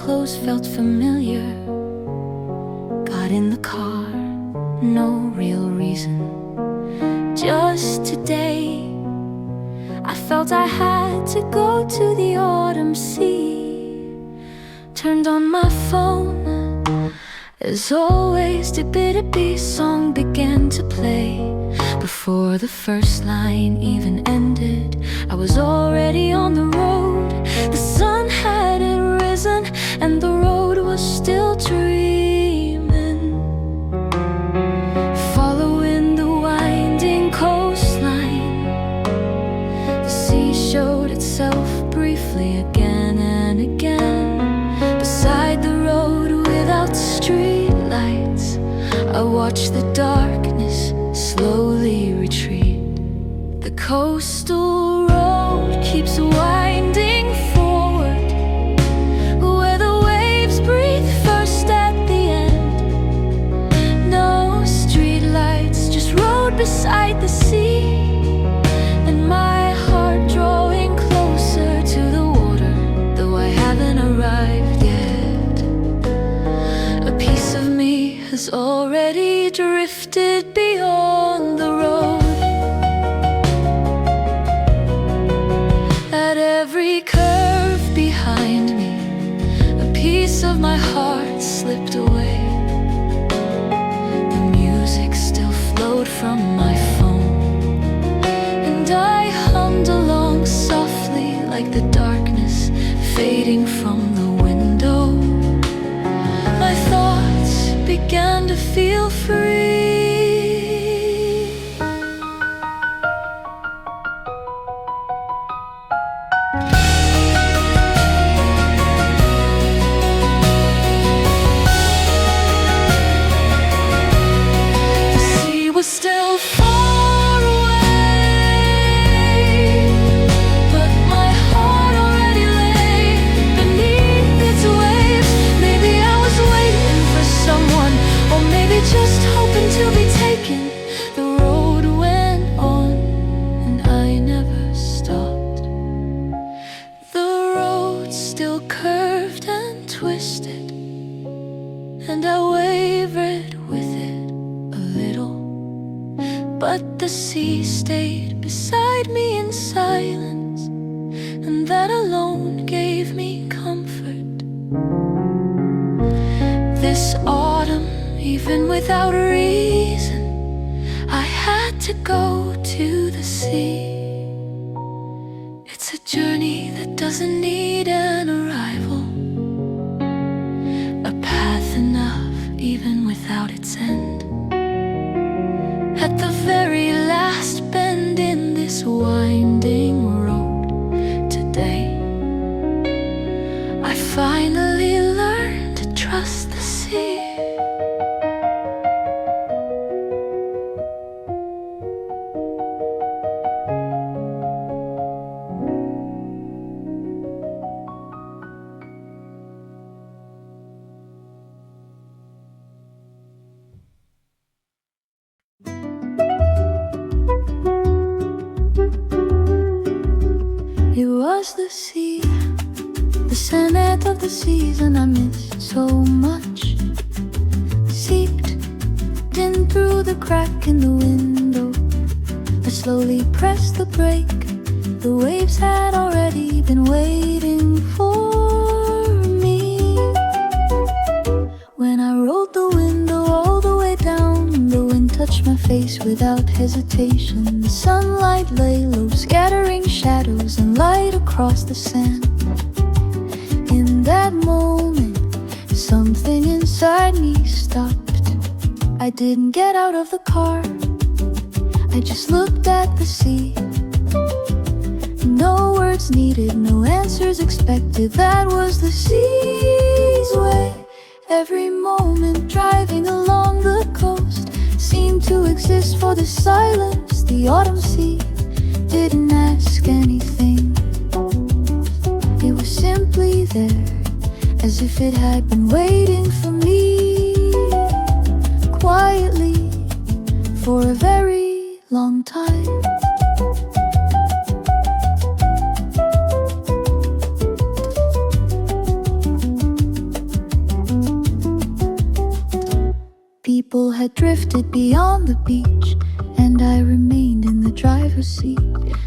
clothes felt familiar. Got in the car, no real reason. Just today, I felt I had to go to the autumn sea. Turned on my phone, as always, dbdb's song began to play. Before the first line even ended, I was already on the road. The sun hadn't risen and the road was still dreaming. Following the winding coastline, the sea showed itself briefly again and again. Beside the road without street lights, I watched the darkness slowly retreat. The coastal road keeps winding forward, where the waves breathe first at the end. No street lights, just road beside the sea, and my heart drawing closer to the water, though I haven't arrived yet. A piece of me has already drifted beyond the road. At every curve behind me, a piece of my heart slipped away. The music still flowed from my phone, and I hummed along softly like the darkness fading from the window. My thoughts began to feel free. Still far away, but my heart already lay beneath its waves. Maybe I was waiting for someone, or maybe just hoping to be taken. The road went on and I never stopped. The road still curved and twisted, and I wavered with it a little. But the sea stayed beside me in silence, and that alone gave me comfort. This autumn, even without a reason, I had to go to the sea. It's a journey that doesn't need an arrival, a path enough even without its end. At the very last bend in this winding road today, I finally learned to trust the sea. It was the sea, the senate of the season I missed so much. Seeped in through the crack in the window. I slowly pressed the brake. The waves had already been waiting for me. When I rolled the window all the way down, the wind touched my face without hesitation. The sunlight lay low, scattering shadows and light across the sand. In that moment, something inside me stopped. I didn't get out of the car, I just looked at the sea. No words needed, no answers expected. That was the sea's way. Every moment driving along the coast seemed to exist for the silence. The autumn sea didn't ask anything. It was simply there, as if it had been waiting for me, quietly, for a very long time. had drifted beyond the beach, and I remained in the driver's seat,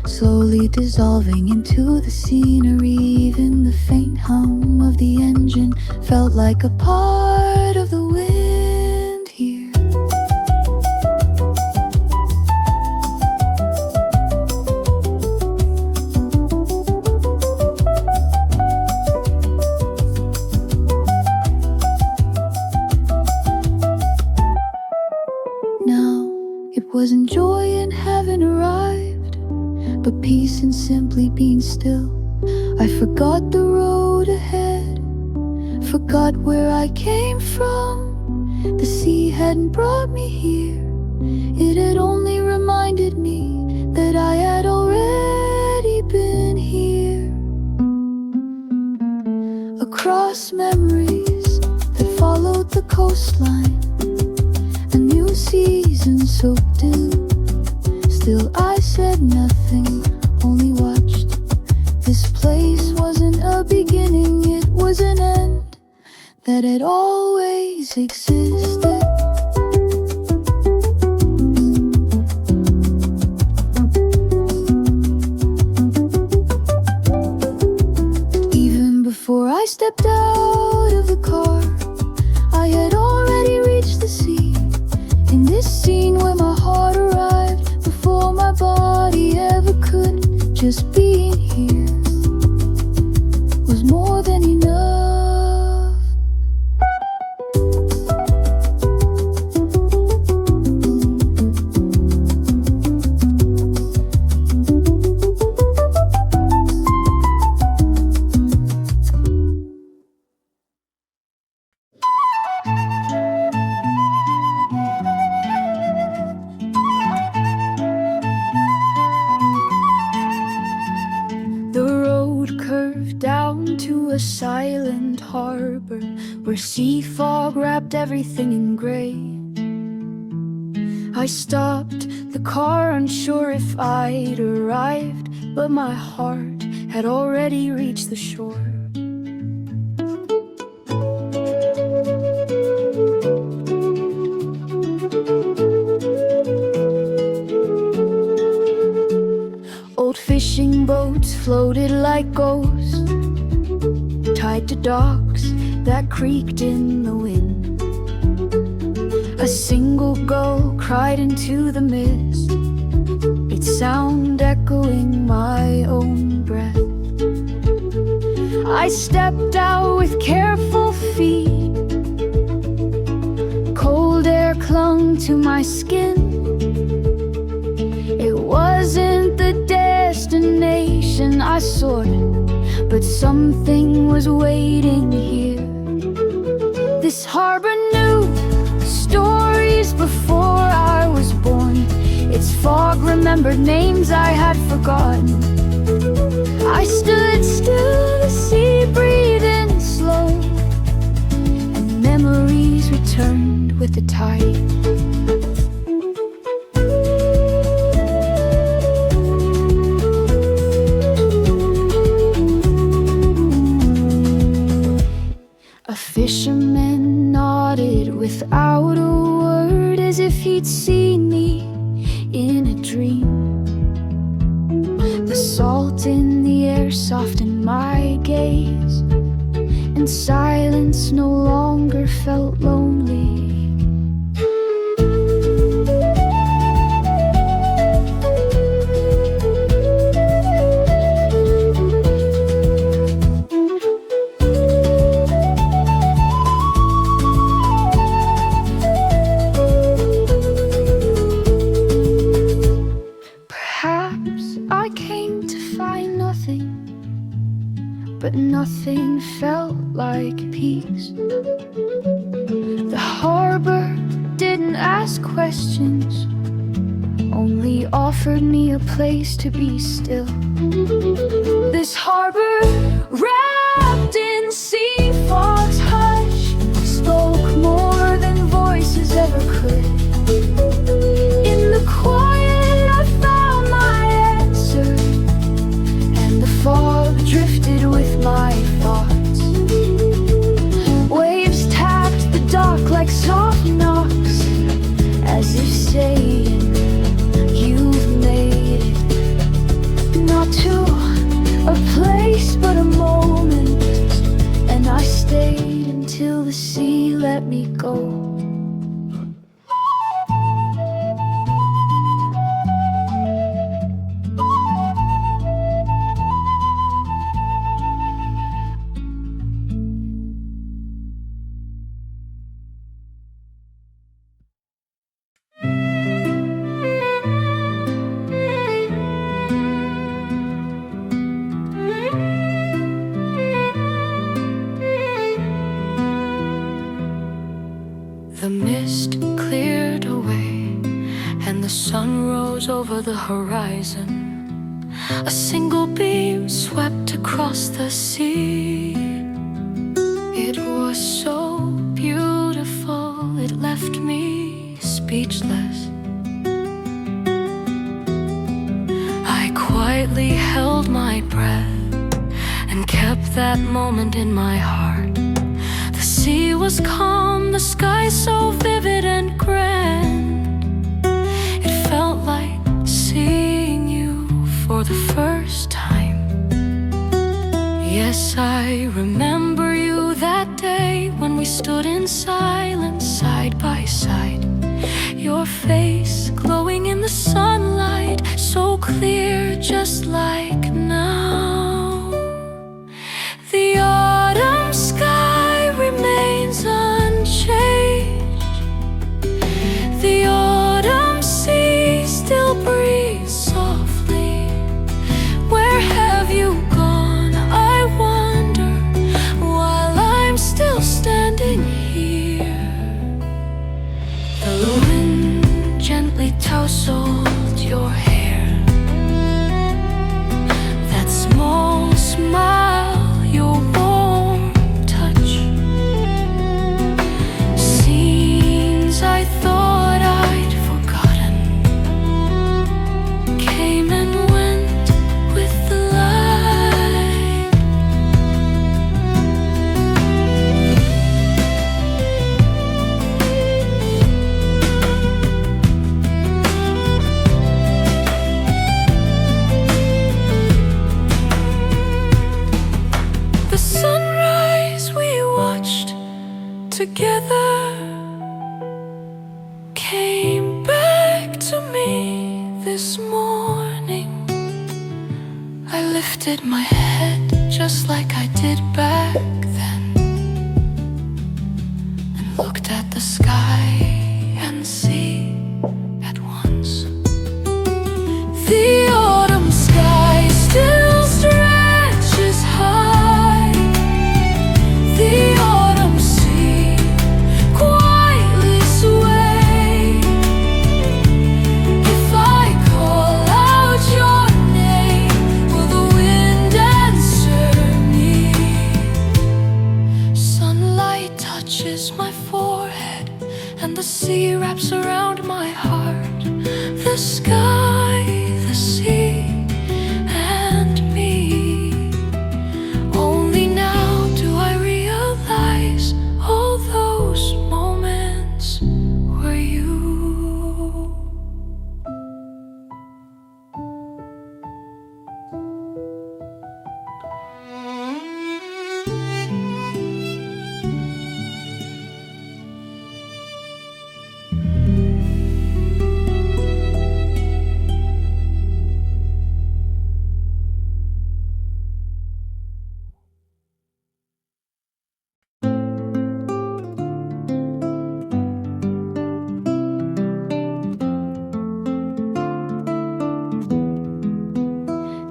slowly dissolving into the scenery. Even the faint hum of the engine felt like a part of the wind here. Now it wasn't joy in having arrived, but peace in simply being still. I forgot the road ahead, forgot where I came from. The sea hadn't brought me here, it had only reminded me that I had already been here. Across memories that followed the coastline, a new season soaked in. Still I said nothing, only watched. This place wasn't a beginning, it was an end that had always existed. Even before I stepped out of the car, I had already reached the sea. In this scene where my heart arrived before my body ever could. Just being here was more than enough. Down to a silent harbor where sea fog wrapped everything in gray. I stopped the car, unsure if I'd arrived, but my heart had already reached the shore. Old fishing boats floated like ghosts, tied to docks that creaked in the wind. A single gull cried into the mist, its sound echoing my own breath. I stepped out with careful feet, cold air clung to my skin. It wasn't the destination I sought, but something was waiting here. This harbor knew stories before I was born. Its fog remembered names I had forgotten. I stood still, the sea breathing slow, and memories returned with the tide. Fisherman nodded without a word, as if he'd seen me in a dream. The salt in the air softened my gaze, and silence no longer felt lonely. But nothing felt like peace. The harbor didn't ask questions, only offered me a place to be still. This harbor, wrapped in sea fog's hush, spoke more than voices ever could. In the quiet I found my answer, and the fog drifted with my thoughts. Waves tapped the dock like soft knocks, sea let me go. The mist cleared away and the sun rose over the horizon. A single beam swept across the sea. It was so beautiful, it left me speechless. I quietly held my breath and kept that moment in my heart. The sea was calm, the sky so vivid and grand. It felt like seeing you for the first time. Yes, I remember you that day when we stood in silence side by side. Your face glowing in the sunlight, so clear just like now. The autumn sky remains unchanged. The autumn sea still breathes softly. Where have you gone, I wonder, while I'm still standing here? The wind gently tousled your hair. That small smile, your warm touch. Scenes I thought I'd forgotten came and went with the light. The sunrise we watched together came back to me this morning. I lifted my head just like I did back then and looked at the sky and sea at once. The autumn sky still stretches high. The autumn sea quietly sway. If I call out your name, will the wind answer me? Sunlight touches my forehead and the sea wraps around my heart. The sky, the sea, and me. Only now do I realize all those moments were you.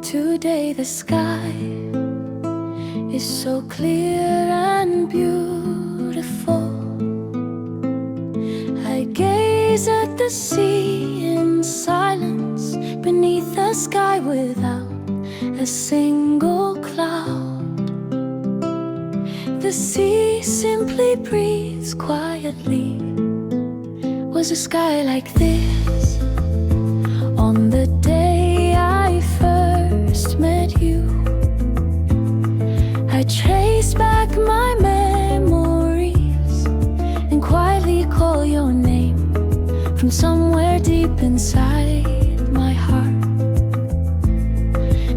Today the sky is so clear and beautiful. I gaze at the sea in silence beneath the sky without a single cloud. The sea simply breathes quietly. Was a sky like this on the day I first met you? I trace back my memories and quietly call your name from somewhere deep inside my heart.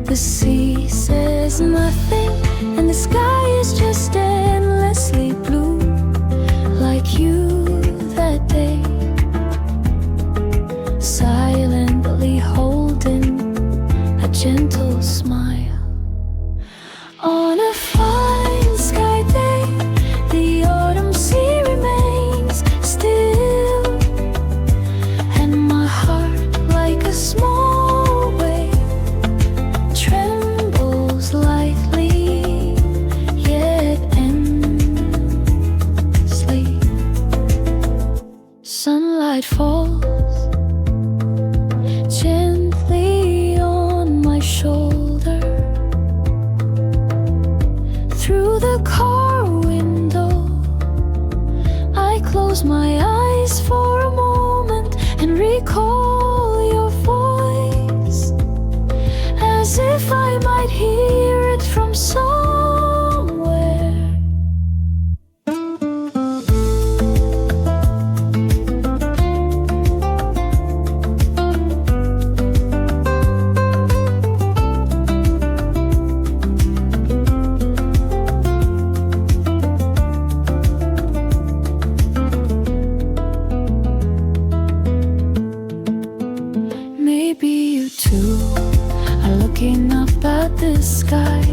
The sea says nothing and the sky is just endlessly blue. Seaside falls gently on my shoulder. Through the car window I close my eyes for a moment and recall your voice, as if I might hear it from somewhere. Maybe you too are looking up at the sky,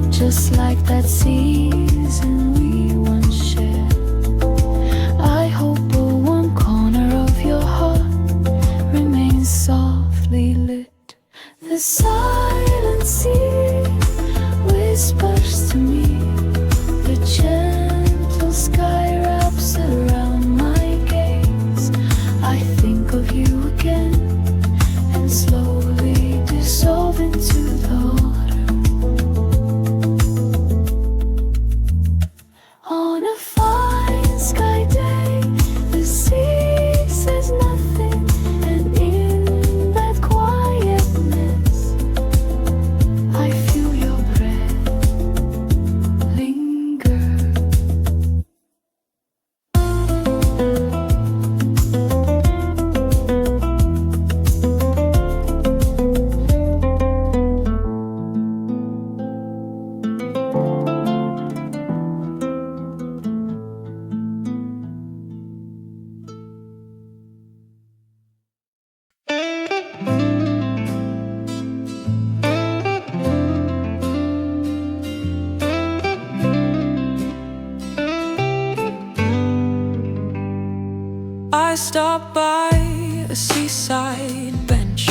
just like that season we once shared. I hope one corner of your heart remains softly lit. The silent sea whispers to me, the gentle sky wraps around my gaze. I think of you again and slowly dissolve into the water. On a fine sky day, the sea says nothing, and in that quietness I feel your breath linger. I stopped by a seaside bench,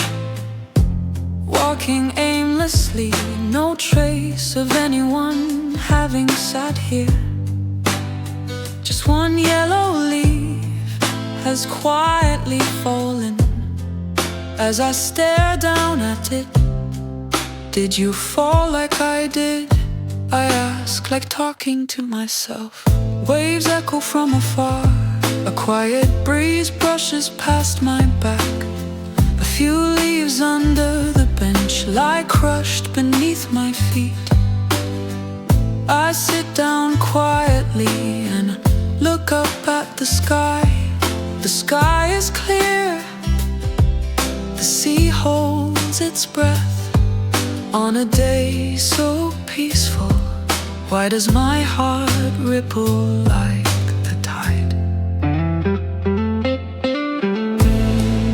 walking aimlessly, no trace of anyone having sat here. Just one yellow leaf has quietly fallen. As I stare down at it, did you fall like I did? I ask, like talking to myself. Waves echo from afar, a quiet breeze brushes past my back. A few leaves under the bench lie crushed beneath my feet. I sit down quietly and look up at the sky. The sky is clear, the sea holds its breath. On a day so peaceful, why does my heart ripple like the tide?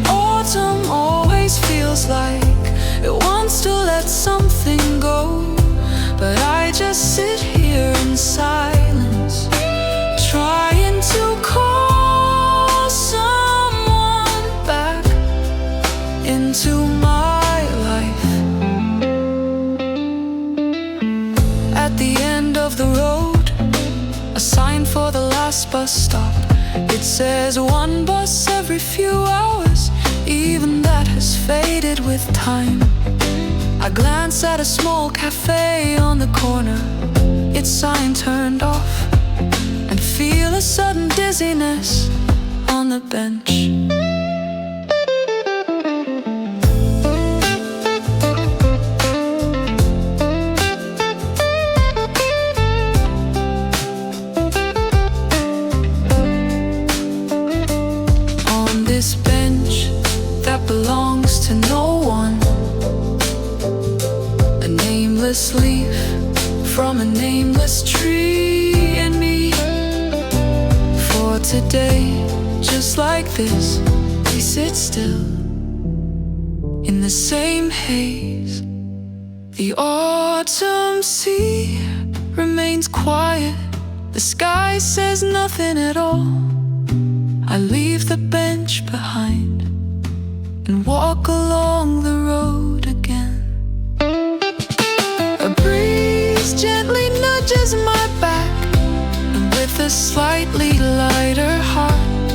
Autumn always feels like it wants to let something go, but I just sit here in silence, trying to call someone back into my life. At the end of the road, a sign for the last bus stop. It says one bus every few hours, even that has faded with time. I glance at a small cafe on the corner, its sign turned off, and feel a sudden dizziness on the bench. On this bench that belongs to no one, a nameless leaf from a nameless tree in me. For today, just like this, we sit still in the same haze. The autumn sea remains quiet, the sky says nothing at all. I leave the bench behind and walk along the road again. A breeze gently nudges my back, and with a slightly lighter heart,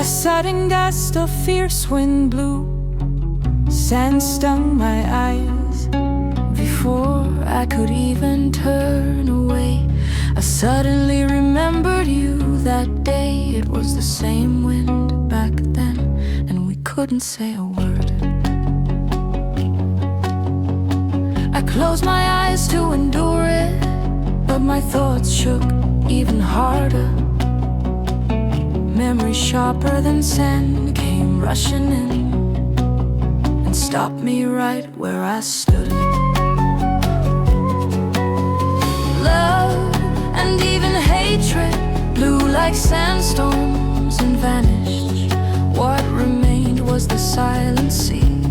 A sudden gust of fierce wind blew, sand stung my eyes. Before I could even turn away, I suddenly remembered you that day. It was the same wind back then, and we couldn't say a word. I closed my eyes to endure it, but my thoughts shook even harder. Memory sharper than sand came rushing in and stopped me right where I stood. Love and even hatred blew like sandstorms and vanished. What remained was the silent sea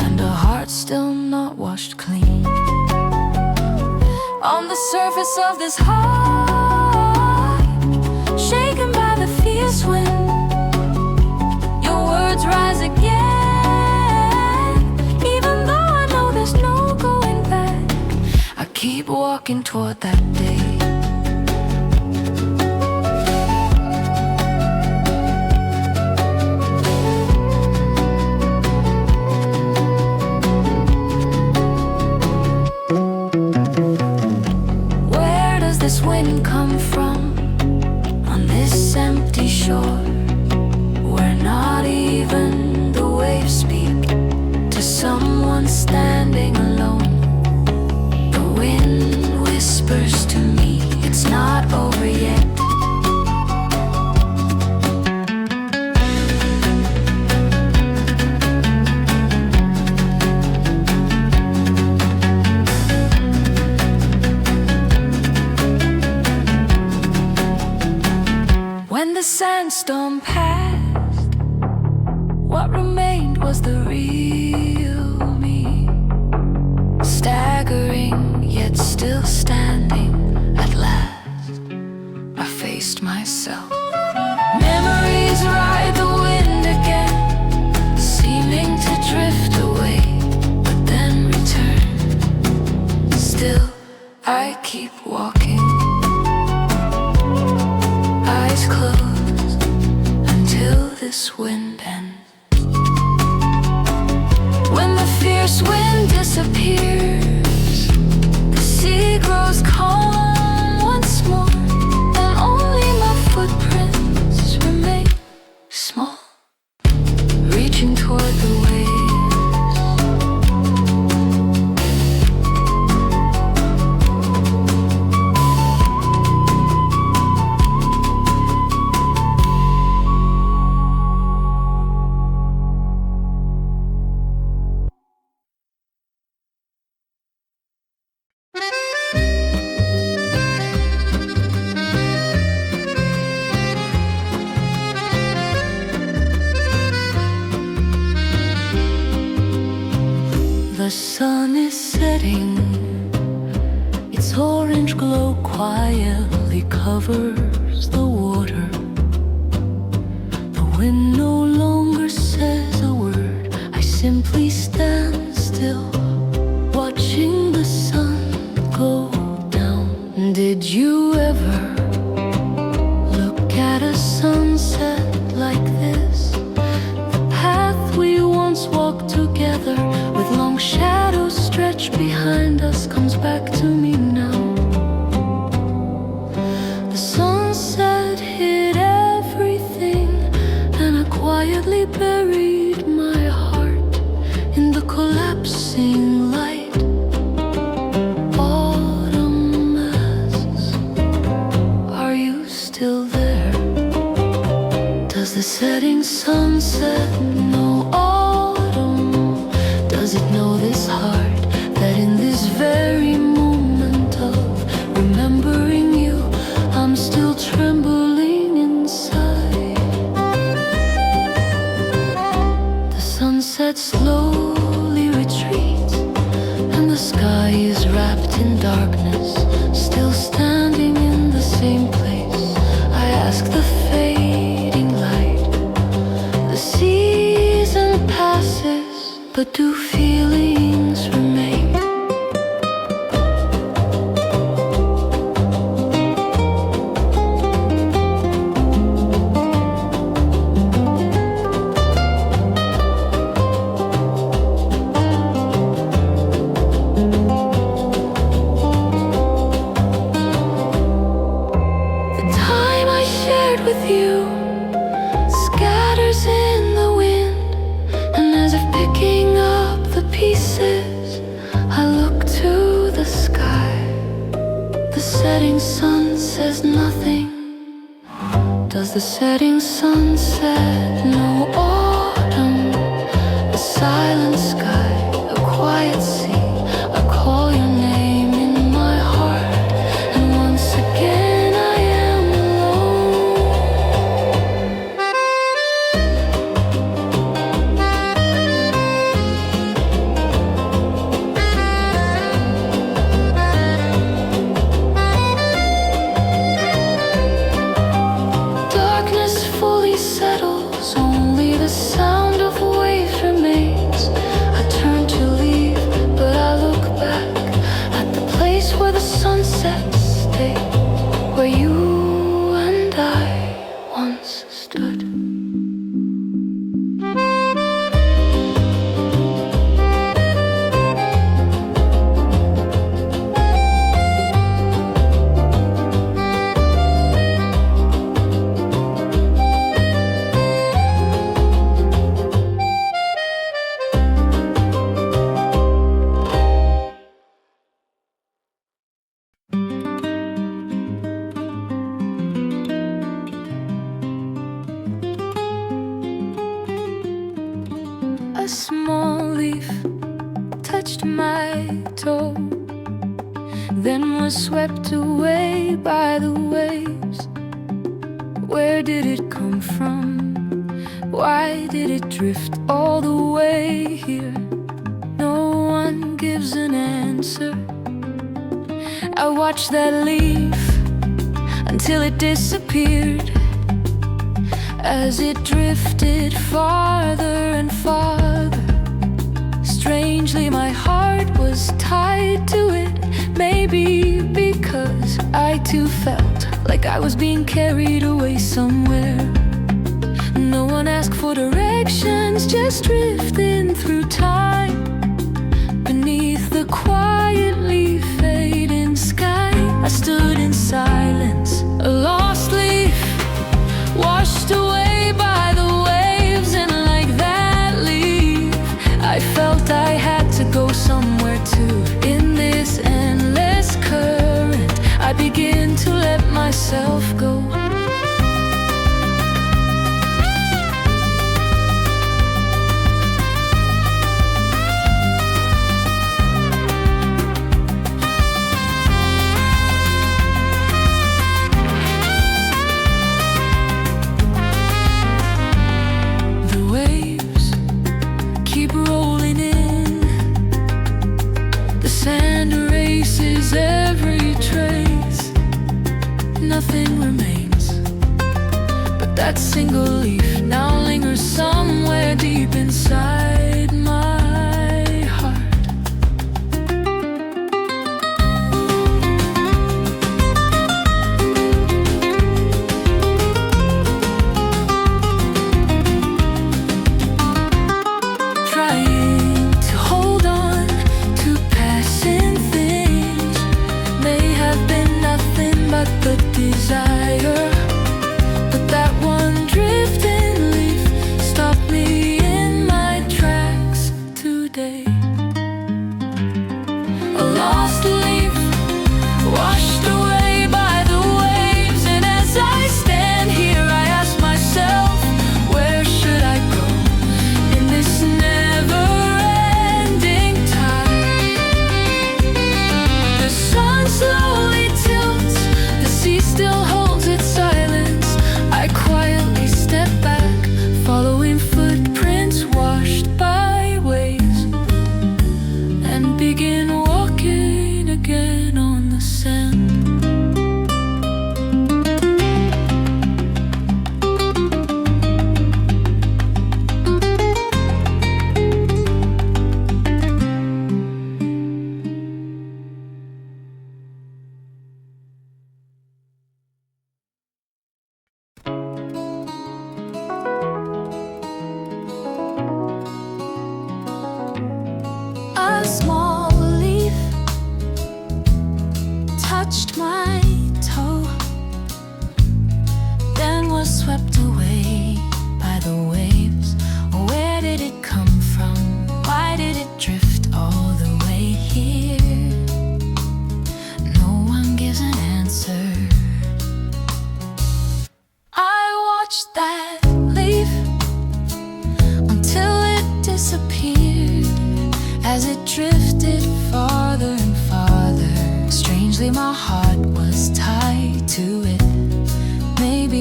and a heart still not washed clean. On the surface of this heart, shaken by the fierce wind, your words rise again. Even though I know there's no going back, I keep walking toward that day. Where does this wind come from on this empty shore, where not even the waves speak to someone standing alone? The wind whispers to me it's not over yet. When the sandstorm passed, what remained was the real me, staggering yet still standing. At last, I faced myself. Memories ride the wind again, seeming to drift away, but then return. Still, I keep walking, eyes closed, until this wind ends. When the fierce wind disappears, the sea grows calm once more, and only my footprints remain small, reaching toward the waves. The sun is setting, its orange glow quietly covers the water. The wind no longer says a word, I simply stand still, watching the sun go down. Did you ever look at a sunset like this? The path we once walked together, with long shadows stretched behind us, comes back to me now. The sunset hid everything, and I quietly buried my heart in the collapsing light. Autumn asks, are you still there? Does the setting sunset know autumn? Does it know this heart, that in this very moment of remembering you, I'm still trembling inside? The sunset slowly retreats, and the sky is wrapped in darkness, still standing in the same place. I ask the fading light, the season passes, but do feelings remain? heart with you scatters in the wind, and as if picking up the pieces, I look to the sky. The setting sun says nothing. Does the setting sun set no autumn? A silent sky, a quiet sea. I call your name in my heart, and once again I am alone. Darkness fully settles, only the sound of waves remains. I turn to leave, but I look back at the place where the sunsets stay, where you and I once stood. A small leaf touched my toe, then was swept away by the waves. Where did it come from? Why did it drift all the way here? No one gives an answer. I watched that leaf until it disappeared, as it drifted farther and farther. Strangely, my heart was tied to it, maybe because I too felt like I was being carried away somewhere. No one asked for directions, just drifting through time, beneath the quietly fading sky. I stood in silence, a lost leaf, washed away by the waves, and like that leaf, I felt I had to go somewhere too. In this endless current, I begin to let myself go. Every trace, nothing remains, but that single leaf now lingers somewhere deep inside my heart. Trying to hold on to passing things, may have been nothing but the desire, but that one drifting leaf stopped me in my tracks.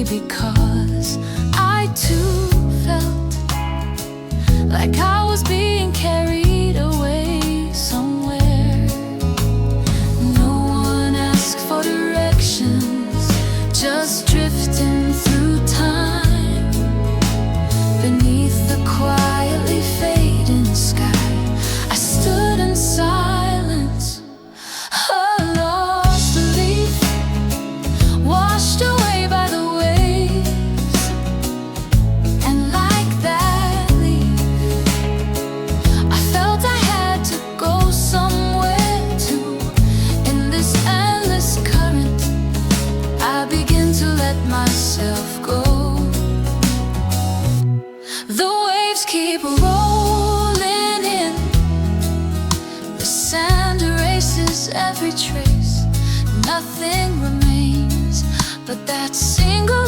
because I too felt like I was being carried away somewhere. No one asked for directions, just drifting through time beneath the quietly fading sky. I stood in silence, a lost leaf washed away by the waves, and like that leaf, I felt I had to go somewhere too. In this endless current, I begin to let myself go. The waves keep rolling in, the sand erases every trace. Nothing remains but that single